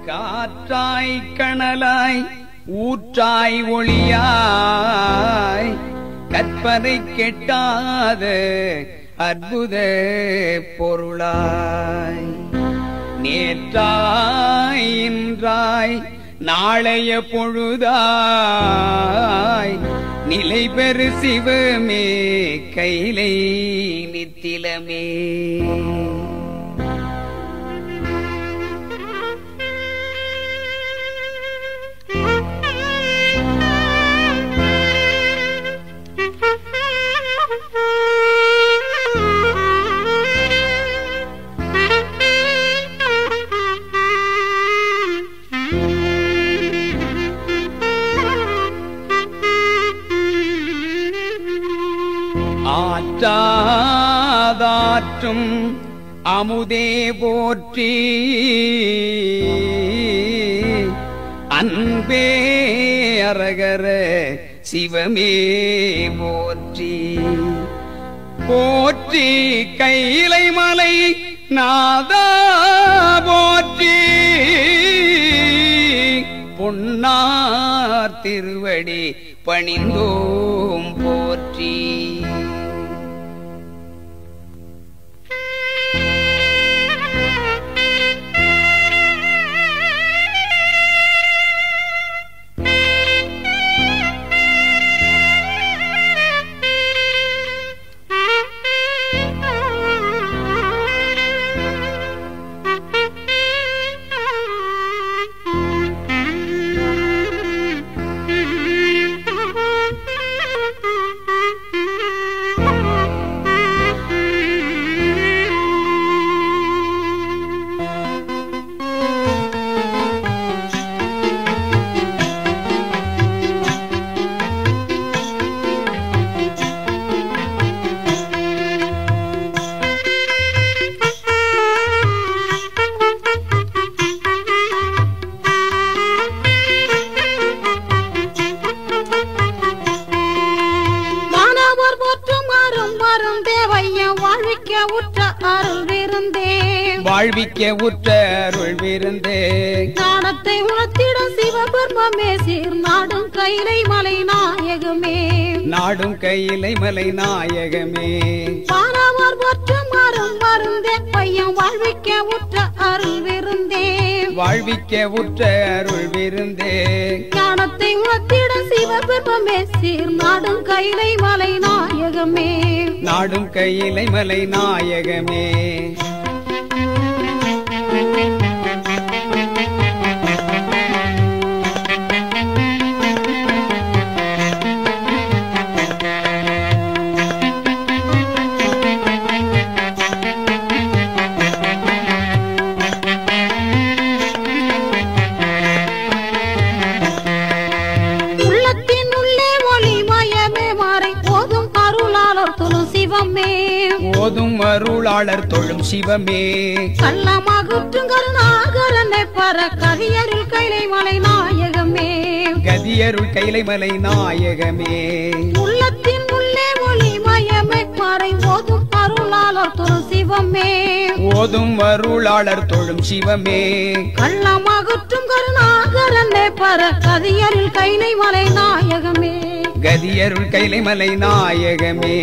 காற்றாய் கணலாய் ஊற்றாய் ஒளியாய் கற்பனை கெட்டாத அற்புத பொருளாய் நேற்றாய் இன்றாய் நாளைய பொழுதாய் நிலை பெறு சிவமே கைலை நித்திலமே. ஆற்றாதாற்றும் அமுதே போற்றி அன்பே அரகர சிவமே போற்றி போற்றி கைலை மலை நாதா போற்றி பொன்னார் திருவடி பணிந்தோம் போற்றி. வாழ்விக்க உற்ற அருள் விருந்தே ஞானத்தை உணர்த்திட சிவபெருமமே சீர் நாடும் கைலை மலை நாயகமே நாடும் கைலை மலை நாயகமே பாராவார் மற்றும் மரும் மருந்தே பையன் வாழ்விக்க உற்ற அருள் விருந்தே வாழ்விக்க உற்ற அருள் விருந்தே ஞானத்தை உணர்த்திட சிவபெருமமே சீர் நாடும் கைலை மலை நாயகமே நாடும் கைலை மலை நாயகமே ஓதும் அருளாளர் தொழும் சிவமே கள்ளமாகுற்றும் கருணாகரனை பர கதியருள் கைலை மலை நாயகமே கதியருள் கைலை மலை நாயகமே உள்ளத்தின் உள்ளே ஒளி மயமே மறை ஓதும் அருளாளர் தொழும் சிவமே ஓதும் அருளாளர் தொழும் சிவமே கள்ளமாகுற்றும் கருணாகரனை பர கதியருள் கைலை மலை நாயகமே கதியருள் கைலை மலை நாயகமே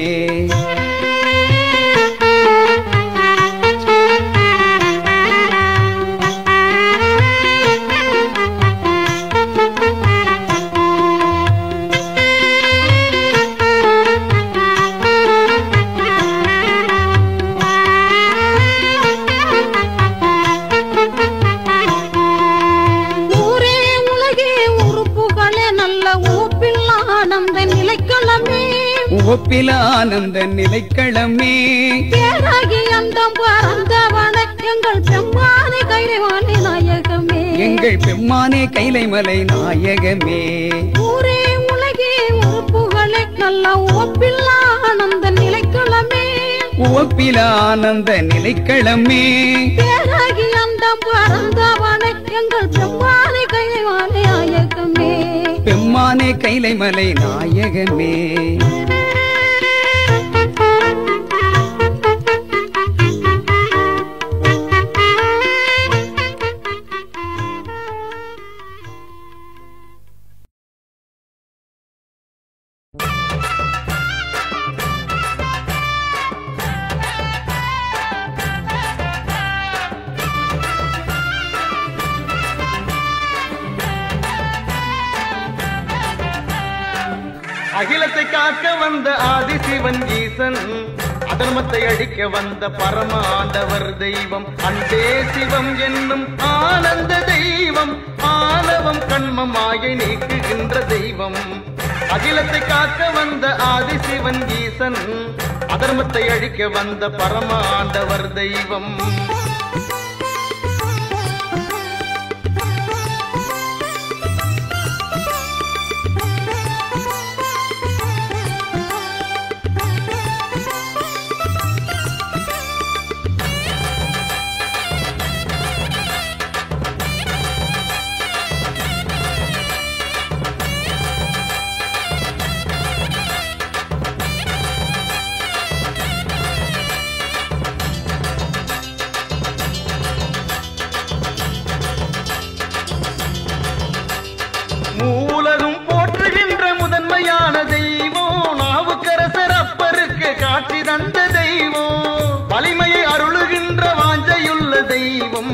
ஒப்பில ஆனந்த நிலைக்களமே பேராகி அந்தம் பறந்தவன எங்கள் பெம்மானே கைலை மலை நாயகமே எங்கள் பெம்மானே கைலை மலை நாயகமே ஊரே உலகே உறுப்புகளே நல்ல ஒப்பில ஆனந்த நிலைக்களமே ஒப்பில ஆனந்த நிலைக்களமே பேராகி அந்தம் பறந்தவன எங்கள் பெம்மானே கைலை மலை நாயகமே பெம்மானே கைலை மலை நாயகமே அகிலத்தை காக்க வந்த ஆதிசிவன் ஈசன் அதர்மத்தை அழிக்க வந்த பரமாண்டவர் தெய்வம் அன்பே சிவம் என்னும் ஆனந்த தெய்வம் ஆணவம் கண்மம் மாயை நீக்குகின்ற தெய்வம் அகிலத்தை காக்க வந்த ஆதிசிவன் ஈசன் அதர்மத்தை அழிக்க வந்த பரமாண்டவர் தெய்வம் மூலரும் போற்றுகின்ற முதன்மையான தெய்வம் நாவுக்கரசர் அப்பருக்கு காட்சி தந்த தெய்வம் வலிமையை அருளுகின்ற வாஞ்சையுள்ள தெய்வம்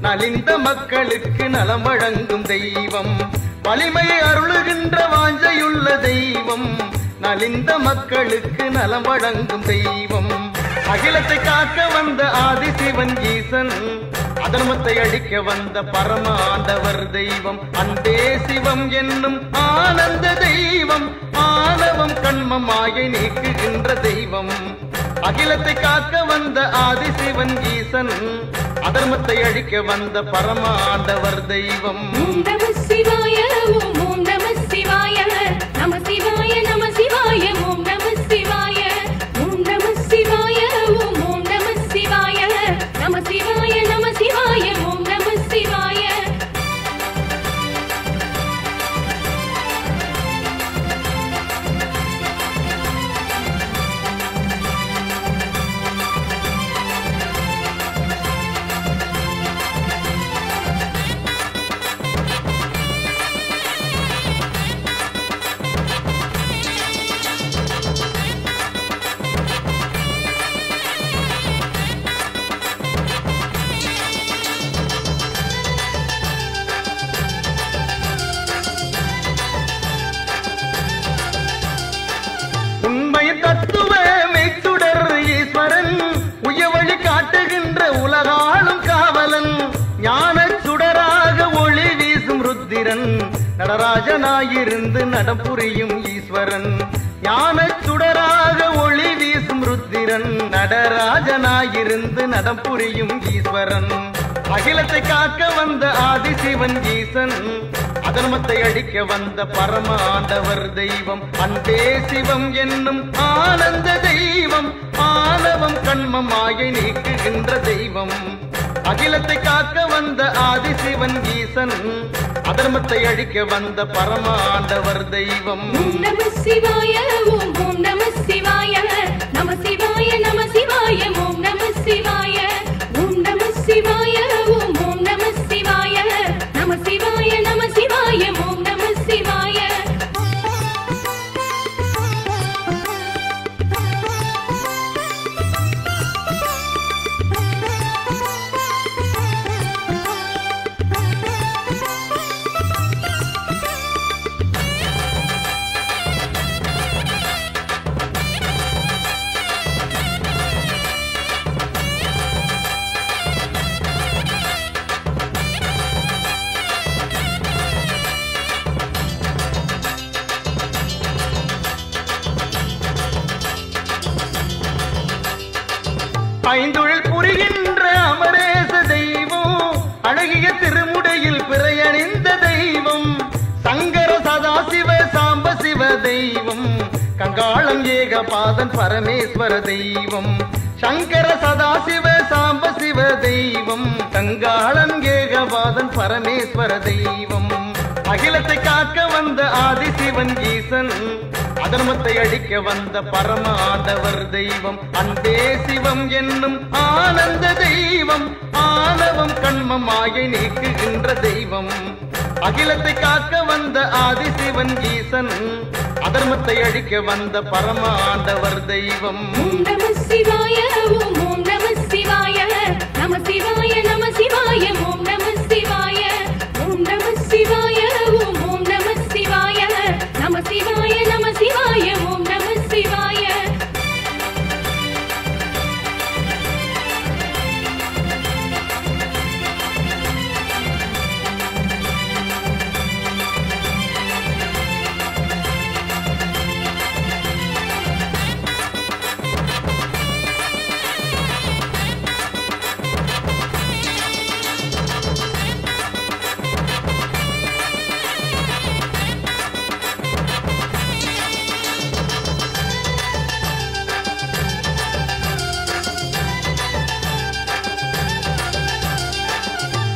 நலிந்த மக்களுக்கு நலம் வழங்கும் தெய்வம் வலிமையை அருளுகின்ற வாஞ்சையுள்ள தெய்வம் நலிந்த மக்களுக்கு நலம் வழங்கும் தெய்வம் அகிலத்தை காக்க வந்த ஆதிசிவன் ஈசன் அதர்மத்தை அழிக்க வந்த பரமாண்டவர் தெய்வம் அன்பே சிவம் என்னும் ஆனந்த தெய்வம் ஆணவம் கண்மம் மாயை நீக்குகின்ற தெய்வம் அகிலத்தை காக்க வந்த ஆதிசிவன் ஈசன் அதர்மத்தை அழிக்க வந்த பரமாண்டவர் தெய்வம் ஓம் நம சிவாய ஓம் நம சிவாய நம சிவாய நம சிவாய ஓம் நம சிவாய ஓம் நம சிவாய ஓம் நம சிவாய நம சிவாய நம சிவாய ஓம் நம சிவாய தத்துவ மெய்ச்சுடர் ஈஸ்வரன் உயவழி காட்டுகின்ற உலகாளும் காவலன் ஞான சுடராக ஒளி வீசும் ருத்திரன் நடராஜனாயிருந்து நடம் புரியும் ஈஸ்வரன் ஞான சுடராக ஒளி வீசும் ருத்திரன் நடராஜனாயிருந்து நடம் புரியும் ஈஸ்வரன் அகிலத்தை காக்க வந்த ஆதிசிவன் ஈசன் அதர்மத்தை அழிக்க வந்த பரமாண்டவர் தெய்வம் அன்பே சிவம் என்னும் ஆனந்த தெய்வம் ஆணவம் கண்மம் மாயை நீக்குகின்ற தெய்வம் அகிலத்தை காக்க வந்த ஆதிசிவன் ஈசன் அதர்மத்தை அழிக்க வந்த பரமாண்டவர் தெய்வம் ஓம் நம சிவாய ஓம் நம சிவாய நம சிவாய நம சிவாய ஓம் நம சிவாய ஓம் நம சிவாய ஓம் நம சிவாய நம சிவாய நம சிவாய ஓம் நம சிவாய ஐந்தொழில் புரிகின்ற அமரேச தெய்வம் அழகிய திருமுடையில் பிறையணிந்த தெய்வம் சங்கர சதாசிவ சாம்ப சிவ தெய்வம் கங்காளம் ஏகபாதன் பரமேஸ்வர தெய்வம் சங்கர சதாசிவ சாம்ப சிவ தெய்வம் கங்காளம் ஏகபாதன் பரமேஸ்வர தெய்வம் அகிலத்தை காக்க வந்த ஆதிசிவன் ஈசன் அதர்மத்தை அழிக்க வந்த பரமாண்டவர் தெய்வம் அன்பே சிவம் என்னும் ஆனந்த தெய்வம் ஆணவம் கண்மம் மாயை நீக்குகின்ற தெய்வம் அகிலத்தை காக்க வந்த ஆதிசிவன் ஈசன் அதர்மத்தை அழிக்க வந்த பரமாண்டவர் தெய்வம் ஓம் நம சிவாய ஓம் நம சிவாய நம சிவாய நம சிவாய ஓம் நம சிவாய ஓம் நம சிவாய ஓம் நம சிவாய நம சிவாய நம சிவாய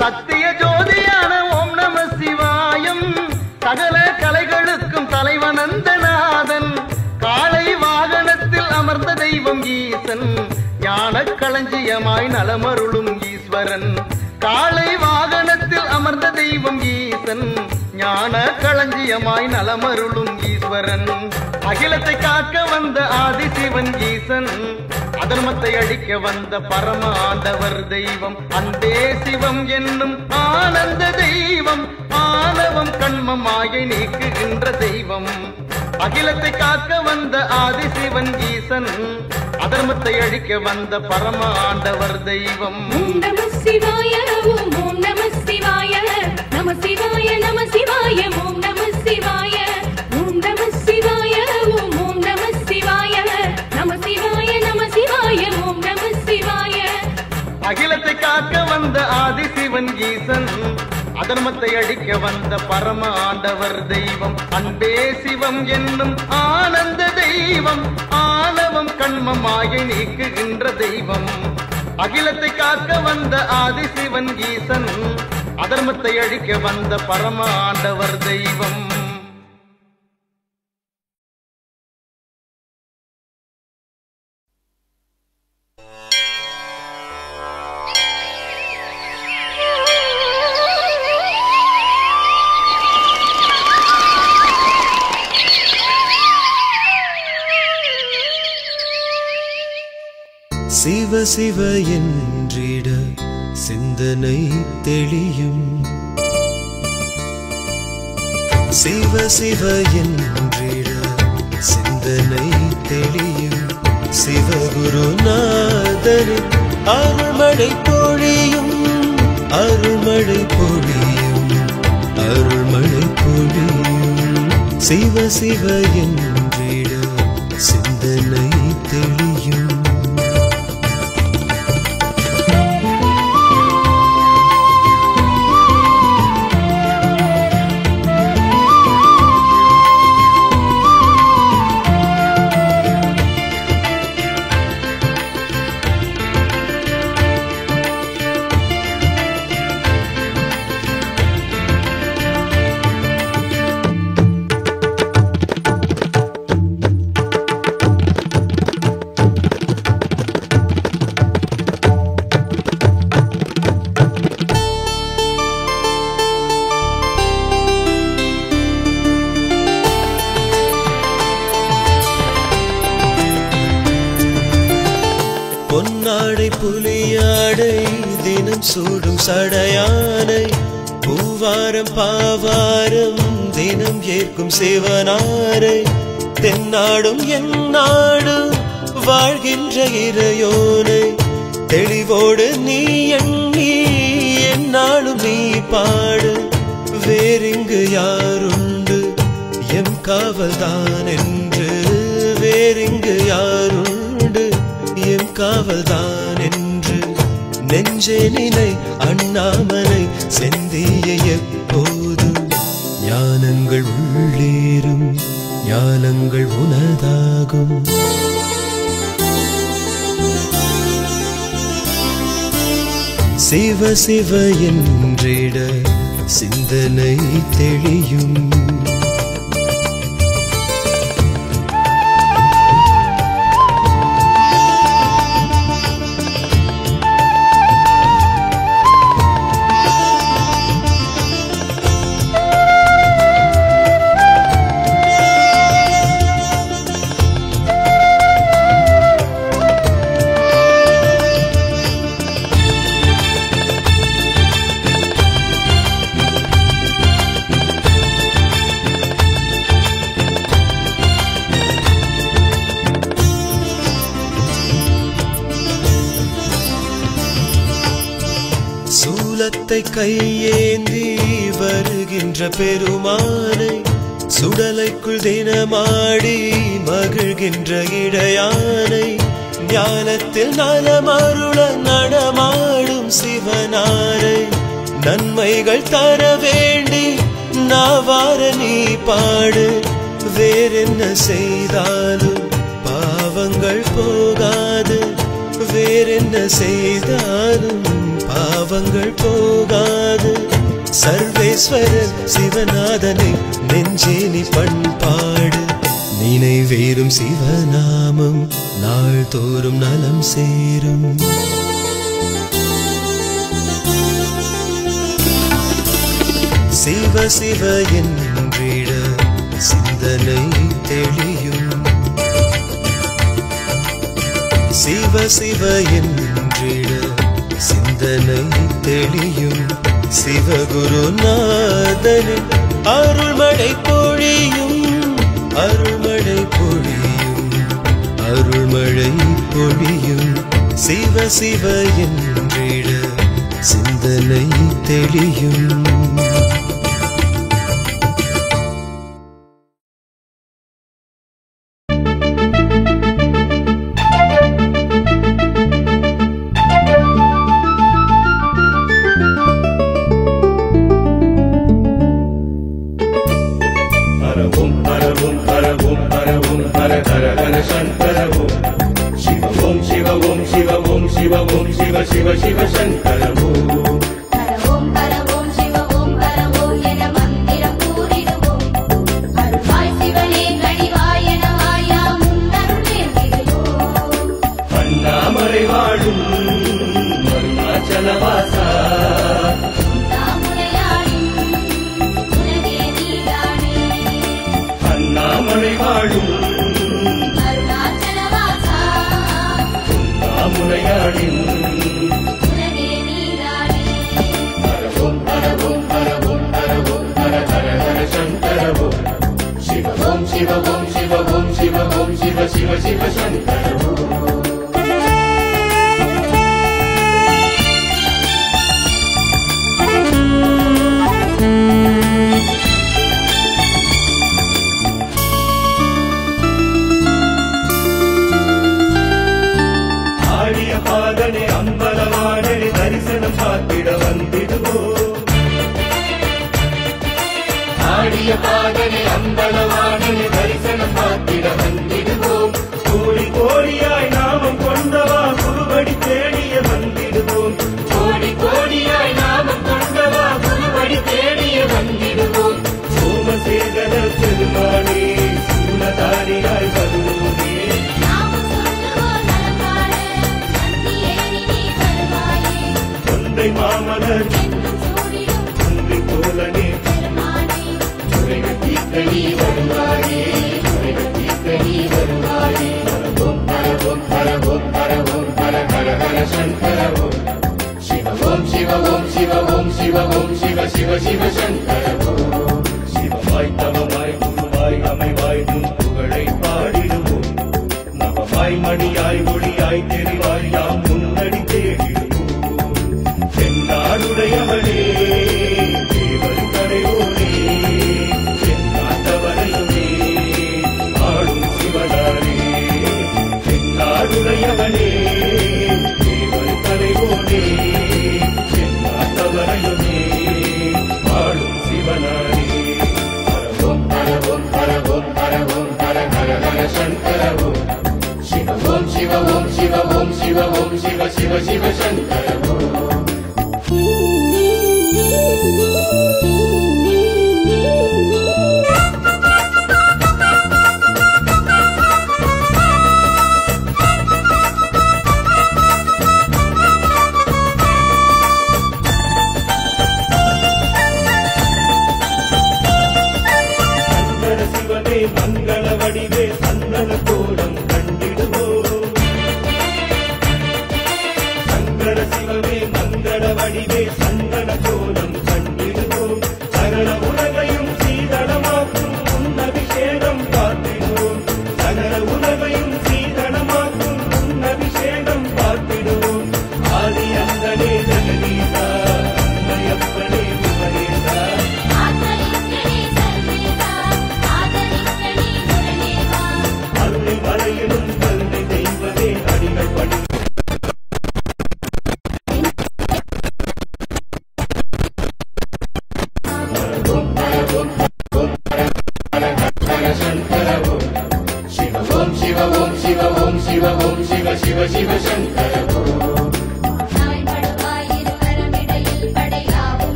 சத்திய ஜோதியான ஓம் நம சிவாயம் சகல கலைகளுக்கும் தலைவன் அந்த நாதன் காளை வாகனத்தில் அமர்ந்த தெய்வம் ஈசன் ஞான களஞ்சியமாய் நலமருளும் ஈஸ்வரன் காளை வாகனத்தில் அமர்ந்த தெய்வம் ஈசன் ஞான களஞ்சியமாய் நலமருளும் ஈஸ்வரன் அகிலத்தை காக்க வந்த ஆதிசிவன் ஈசன் அதர்மத்தை அழிக்க வந்த பரமாண்டவர் தெய்வம் அன்பே சிவம் என்னும் ஆனந்த தெய்வம் ஆணவம் கண்மம் மாயை நீக்குகின்ற தெய்வம் அகிலத்தை காக்க வந்த ஆதிசிவன் ஈசன் அதர்மத்தை அழிக்க வந்த பரமாண்டவர் தெய்வம் ஓம் நம சிவாய ஓம் ஓம் நம சிவாய நம சிவாய நம சிவாய ஓம் நம சிவாய ஓம் நம சிவாய ஓம் ஓம் நம சிவாய நம சிவாய நம சிவாய ஓம் நம சிவாய அகிலத்தை காக்க வந்த ஆதிசிவன் ஈசன் அதர்மத்தை அழிக்க வந்த பரமாண்டவர் தெய்வம் அன்பே சிவம் என்னும் ஆனந்த தெய்வம் ஆணவம் கண்மம் மாயை நீக்குகின்ற தெய்வம் அகிலத்தை காக்க வந்த ஆதிசிவன் ஈசன் அதர்மத்தை அழிக்க வந்த பரமாண்டவர் தெய்வம் சிவ சிவ என்றிட சிந்தனை தெளியும் சிவ சிவ என்றிட சிந்தனை தெளியும் சிவகுருநாதரின் அருள்மழை பொழியும் அருள்மழை பொழியும் அருள்மழை பொழியும் சிவ சிவ என்றிட சிந்தனை தெளியும் பொன்னாடை புலியாடை தினம் சூடும் சடையானை பூவாரம் பாவாரம் தினம் ஏற்கும் சிவனாரை தென்னாடும் எந்நாடும் வாழ்கின்ற இறையோனை தெளிவோடு நீ எண்ணி எந்நாளும் நீ பாடு வேறிங்கு யாருண்டு எம் காவல்தான் என்று வேறிங்கு யாருண்டு எம் காவல்தான் என்று நெஞ்சே நினை அண்ணாமலை செந்திய எப்போதும் ஞானங்கள் உள்ளேறும் ஞானங்கள் உனதாகும் சிவ சிவ என்றிட சிந்தனை தெளியும் சூலத்தை கையேந்தி வருகின்ற பெருமானை சுடலைக்குள் தினமாடி மகிழ்கின்ற இடையானை ஞானத்தில் நலமருள நடமாடும் சிவனாரை நன்மைகள் தர வேண்டி நாவார நீ பாடு வேறென்ன செய்தாலும் பாவங்கள் போகாது வேறென்ன செய்தாலும் பாவ பாவங்கள் போகாது. சர்வேஸ்வரர் சிவநாதனை நெஞ்சே நீ பண்பாடு. நினைவேறும் சிவநாமம் நாள்தோறும் நலம் சேரும். சிவ சிவ என்றிட சிந்தனை தெளியும். சிவ சிவ என்றிட சிந்தனை தெளியும். சிவகுருநாதனின் அருள்மழை பொழியும். அருள்மழை பொழியும். அருள்மழை பொழியும். சிவ சிவ என்றிட சிந்தனை தெளியும்.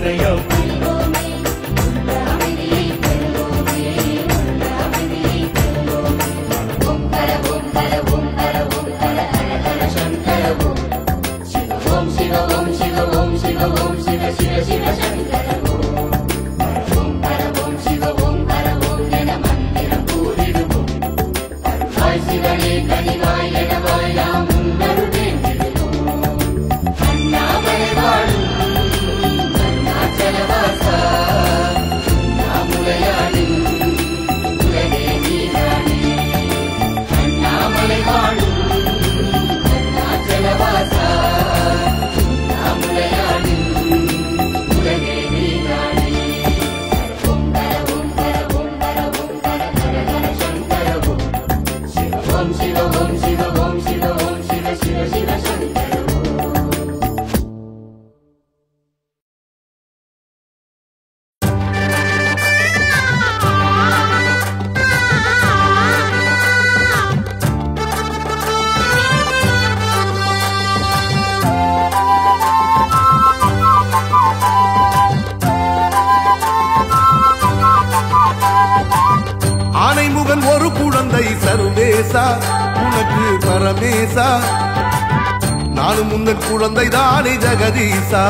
இதயம் ஆனைமுகன் ஒரு குழந்தை சர்வேசா உனக்கு பரமேசா நானும் முந்தன் குழந்தை தானே ஜெகதீசா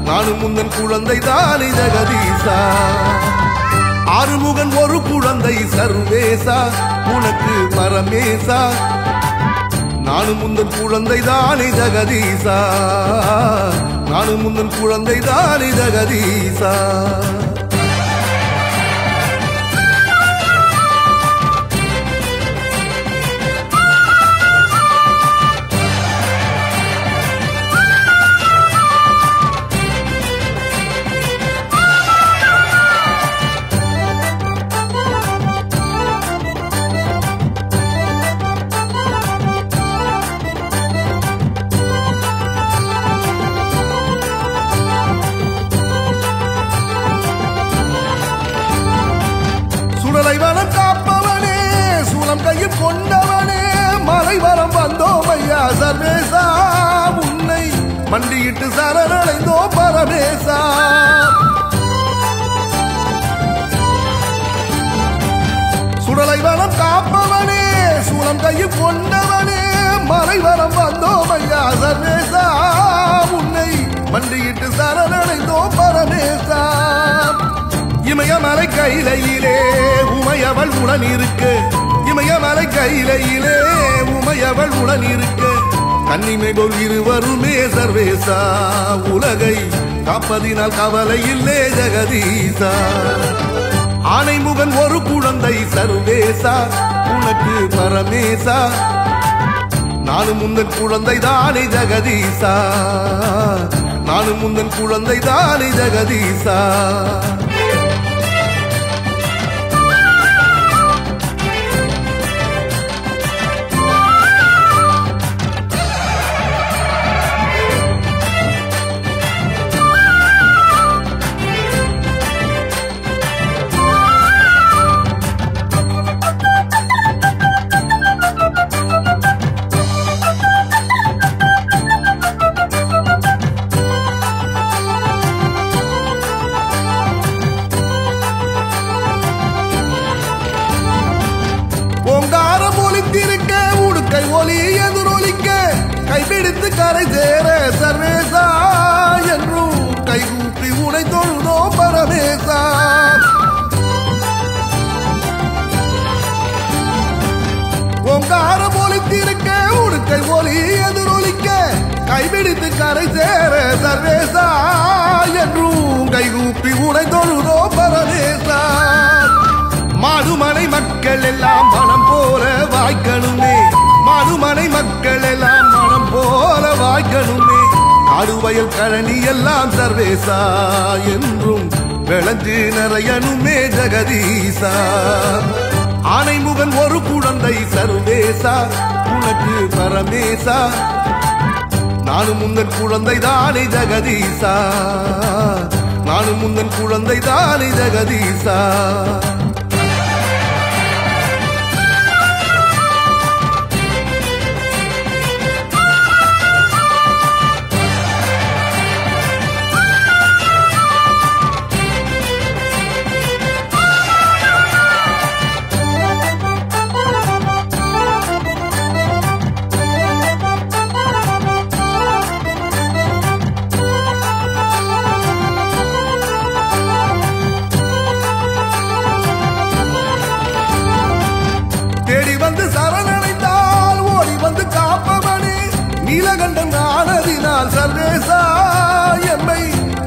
நானும் முந்தன் குழந்தை தானே ஜெகதீசா ஆறுமுகன் ஒரு குழந்தை சர்வேசா உனக்கு பரமேசா நானும் முந்தன் குழந்தை தானே ஜெகதீசா நானும் முந்தன் குழந்தை தானே ஜெகதீசா காப்பவனே சூலம் கையில் கொண்டவனே மலை வரம் வந்தோம் ஐயா சர்வேசா உன்னை மண்டியிட்டு சரணடைந்தோ பரமேசா சுடலை வனம் காப்பவனே சூலம் கையில் கொண்டவனே மலை வரம் வந்தோம் ஐயா சர்வேசா உன்னை மண்டியிட்டு சரணடைந்தோ பரமேசா இமயமலை கையிலே உமையவள் உடன் இருக்க இமயமலை கையிலே உமையவள் உடன் இருக்க கன்னிமை போல் இருவருமே சர்வேசா உலகை காப்பதினால் கவலை இல்லே ஜெகதீசா ஆனைமுகன் ஒரு குழந்தை சர்வேசா உனக்கு பரமேசா நானும் முந்தன் குழந்தை தானே ஜெகதீசா நானும் முந்தன் குழந்தை தானே ஜெகதீசா ஒலி எதிரொலிக்க கைபிடித்து கரை சேர சர்வேசா என்றும் கைகூப்பி உனை தொழுதோ பரமேசா ஓங்காரம் ஒலித்திருக்க உடுக்கை ஒலி எதிரொலிக்க கைபிடித்து கரை சேர சர்வேசா என்றும் கைகூப்பி உனை தொழுதோ பரமேசா மாடுமனை மக்கள் எல்லாம் மனம் போல வாய்க்கணுமே மாடுமனை மக்கள் எல்லாம் மனம் போல வாய்க்கணுமே காடுவயல் கழனி எல்லாம் சர்வேசா என்றும் விளைஞ்சு நிறையனுமே ஜெகதீசா ஆனைமுகன் ஒரு குழந்தை சர்வேசா உனக்கு பரமேசா நானும் முந்தன் குழந்தை தானே ஜெகதீசா நானும் முந்தன் குழந்தை தானே ஜெகதீசா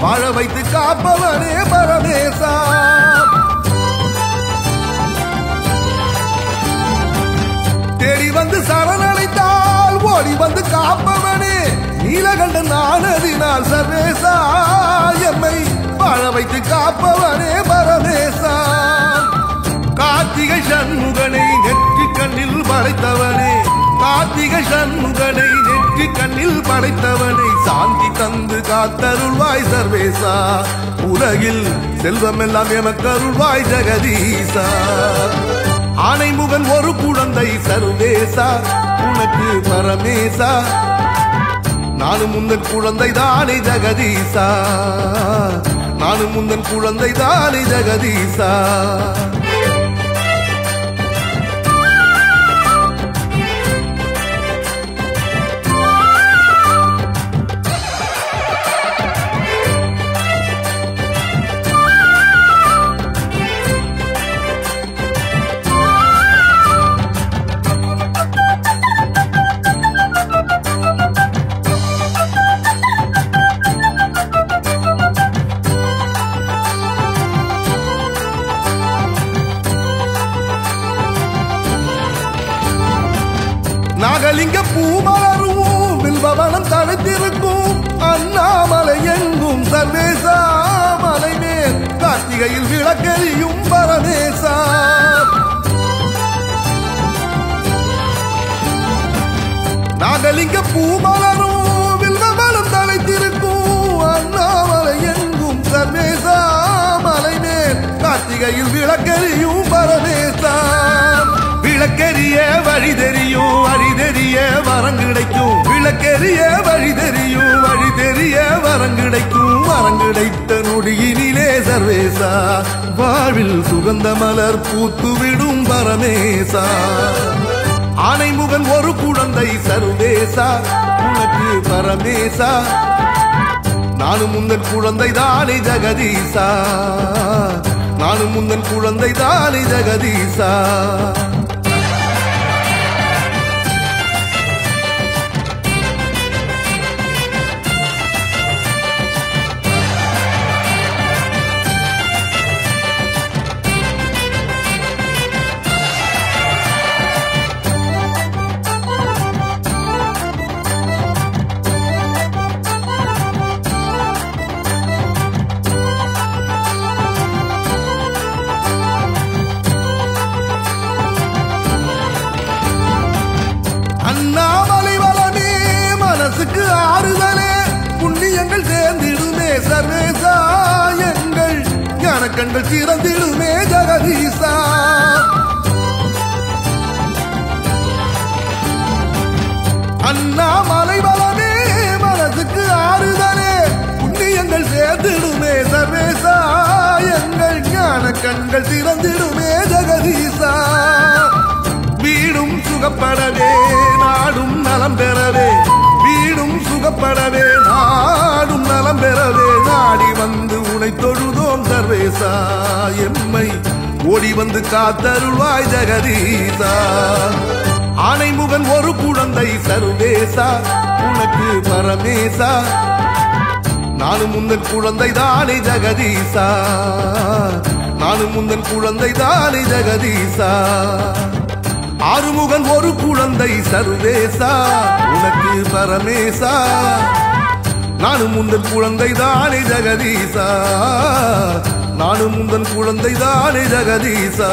வாழ வைத்து காப்பவனே பரமேசா. தேடி வந்து சரணடைத்தால் ஓடி வந்து காப்பவனே நீலகண்டன் ஆனதினால் சர்வேசா. எம்மை வாழ வைத்து காப்பவனே பரமேசா. கார்த்திகை சண்முகனை நெற்றி கண்ணில் படைத்தவனே, கார்த்திகை சண்முகனை நெற்றி கண்ணில் படைத்தவனை சாந்தி தந்து காத்தருள்வாய் சர்வேசா. உலகில் செல்வமெல்லாம் எமக்கருள்வாய் ஜெகதீசா. ஆனைமுகன் ஒரு குழந்தை சர்வேசா உனக்கு பரமேசா. நானும் முந்தன் குழந்தை தானே ஜெகதீசா, நானும் முந்தன் குழந்தை தானே ஜெகதீசா. நாகலிங்க பூமலரும் வில்வவனம் தடுத்திருக்கும் அண்ணாமலை எங்கும் சர்வேசா. மலை மேல் கார்த்திகையில் விளக்கெரியும் பரமேசா. நாகலிங்க பூமலரும் வில்வவனம் தடுத்திருக்கும் அண்ணாமலை எங்கும் சர்வேசா. மலை மேல் கார்த்திகையில் விளக்கெரியும் பரமேசா. விளக்கெரிய வழி தெரியும், வழி தெரிய வரம் கிடைக்கும். விளக்கெரிய வழி தெரியும், வழி தெரிய வரம் கிடைக்கும். வரம் கிடைத்த நொடியினிலே சர்வேசா வாழ்வில் சுகந்த மலர் பூத்துவிடும் பரமேசா. ஆனைமுகன் ஒரு குழந்தை சர்வேசா உனக்கு பரமேசா. நானும் முந்தன் குழந்தை தானே ஜெகதீசா, நானும் முந்தன் குழந்தை தானே ஜெகதீசா. அண்ணாமலை வளமே மனசுக்கு ஆறுதலே புண்ணியங்கள் சேர்ந்திடுமே சர்வேசா. எங்கள் ஞானக்கண்கள் சிறந்திடுமே ஜெகதீசா. அண்ணாமலை வளமே மனசுக்கு ஆறுதலே புண்ணியங்கள் சேர்ந்திடுமே சர்வேசா. எங்கள் ஞானக்கண்கள் சிறந்திடுமே ஜெகதீசா. வீடும் சுகப்படவே நாடும் நலம் பெறவே, வீடும் சுகப்படவே நாடும் நலம் பெறவே நாடி வந்து உனை தொழுதோம் சர்வேசா. எம்மை ஓடி வந்து காத்தருள்வாய் ஜெகதீசா. ஆனைமுகன் ஒரு குழந்தை சர்வேசா உனக்கு பரமேசா. நானும் முந்தன் குழந்தை தானே ஜெகதீசா, நானும் முந்தன் குழந்தை தானே ஜெகதீசா. ஆறுமுகன் ஒரு குழந்தை சர்வேசா உனக்கு பரமேசா. நானும் முந்தன் குழந்தை தானே ஜெகதீசா, நானும் முந்தன் குழந்தை தானே ஜெகதீசா.